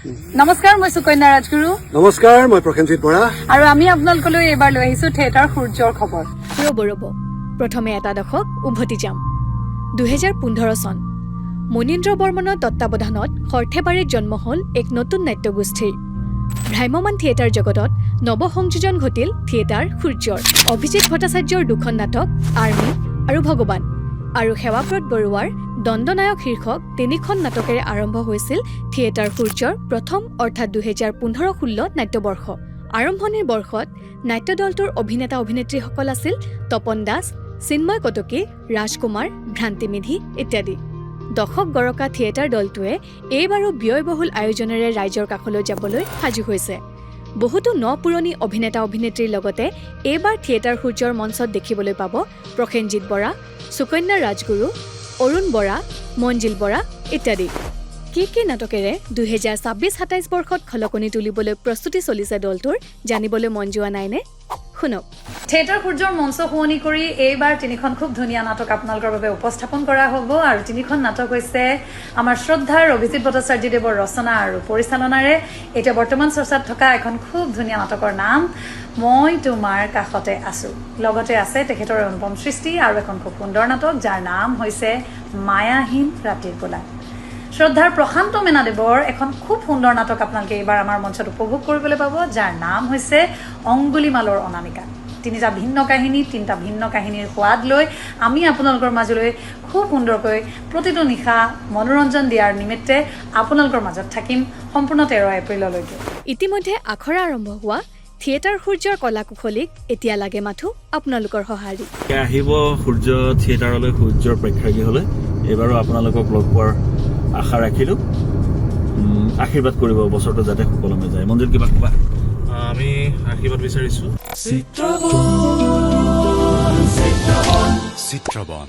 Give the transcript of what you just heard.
নমস্কাৰ মই সুকন্যা ৰাজগুৰু নমস্কাৰ মই প্ৰসেনজিৎ বৰা আৰু আমি আপোনালোকলৈ এইবাৰ লৈ আহিছো থিয়েটাৰ সূৰ্যৰ খবৰ ৰ'ব প্ৰথমে এটা দশক উভতি যাম 2015 চন মনীন্দ্ৰ বৰ্মনৰ তত্ত্বাৱধানত সৰ্থেবাৰীত জন্ম হ'ল এক নতুন নাট্যগোষ্ঠীৰ ভ্ৰাম্যমান থিয়েটাৰ জগতত নৱসংযোজন ঘটিল থিয়েটাৰ সূৰ্যৰ অভিজিৎ ভট্টাচাৰ্যৰ দুখন নাটক আৰ্মি আৰু ভগৱান আৰু সেৱাব্ৰত বৰুৱাৰ দণ্ডনায়ক শীৰ্ষক 3খন নাটকেৰে আৰম্ভ হৈছিল থিয়েটাৰ সূৰ্যৰ প্ৰথম অৰ্থাৎ 2015-16 নাট্যবৰ্ষ আৰম্ভণিৰ বৰ্ষত নাট্য দলটোৰ অভিনেতা অভিনেত্ৰীসকল আছিল তপন দাস চিন্ময় কটকী ৰাজকুমাৰ ভ্ৰান্তি মেধি ইত্যাদি দশক গৰকা থিয়েটাৰ দলটোৱে এইবাৰো ব্যয়বহুল আয়োজনেৰে ৰাইজৰ কাষলৈ যাবলৈ সাজু হৈছে বহুতো পুৰণি অভিনেতা অভিনেত্ৰীৰ লগতে এইবাৰ থিয়েটাৰ সূৰ্যৰ মঞ্চত দেখিবলৈ পাব প্ৰসেনজিৎ বৰা সুকন্যা ৰাজগুৰু অৰুণ বৰা মঞ্জিল বৰা ইত্যাদি কি নাটকেৰে 2026-27 বৰ্ষত খলকনি তুলিবলৈ প্ৰস্তুতি চলিছে দলটোৰ জানিবলৈ মন যোৱা নাইনে শুনক থিয়েটাৰ সূৰ্যৰ মঞ্চ শুৱনি কৰি এইবাৰ 3খন খুব ধুনীয়া নাটক আপোনালোকৰ বাবে উপস্থাপন কৰা হ'ব আৰু 3খন নাটক হৈছে আমাৰ শ্ৰদ্ধাৰ অভিজিৎ ভট্টাচাৰ্যদেৱৰ ৰচনা আৰু পৰিচালনাৰে এতিয়া বৰ্তমান চৰ্চাত থকা এখন খুব ধুনীয়া নাটকৰ নাম মই তোমাৰ কাষতে আছো লগতে আছে তেখেতৰ অনুপম সৃষ্টি আৰু এখন খুব সুন্দৰ নাটক যাৰ নাম হৈছে মায়াহীন ৰাতিৰ কোলা শ্ৰদ্ধাৰ প্ৰশান্ত মেনাদেৱৰ এখন খুব সুন্দৰ নাটক আপোনালোকে এইবাৰ আমাৰ মঞ্চত উপভোগ কৰিবলৈ পাব যাৰ নাম হৈছে অংগুলিমালৰ অনামিকা 3টা ভিন্ন কাহিনী 3টা ভিন্ন কাহিনীৰ সোৱাদ লৈ আমি আপোনালোকৰ মাজলৈ খুব সুন্দৰকৈ প্ৰতিটো নিশা মনোৰঞ্জন দিয়াৰ নিমিত্তে আপোনালোকৰ মাজত থাকিম সম্পূৰ্ণ 13 এপ্ৰিললৈকে ইতিমধ্যে আখৰা আৰম্ভ হোৱা থিয়েটাৰ সূৰ্যৰ কলাকুশলীক এতিয়া লাগে মাথো আপোনালোকৰ সঁহাৰি আহিব সূৰ্য থিয়েটাৰলৈ সূৰ্যৰ প্ৰেক্ষাগৃহলৈ এইবাৰো আপোনালোকক লগ পোৱাৰ আশা ৰাখিলোঁ আশীৰ্বাদ কৰিব বছৰটো যাতে সুকলমে যায় মঞ্জিল কিবা ক'বা আমি আশীৰ্বাদ বিচাৰিছোঁ চিত্ৰবন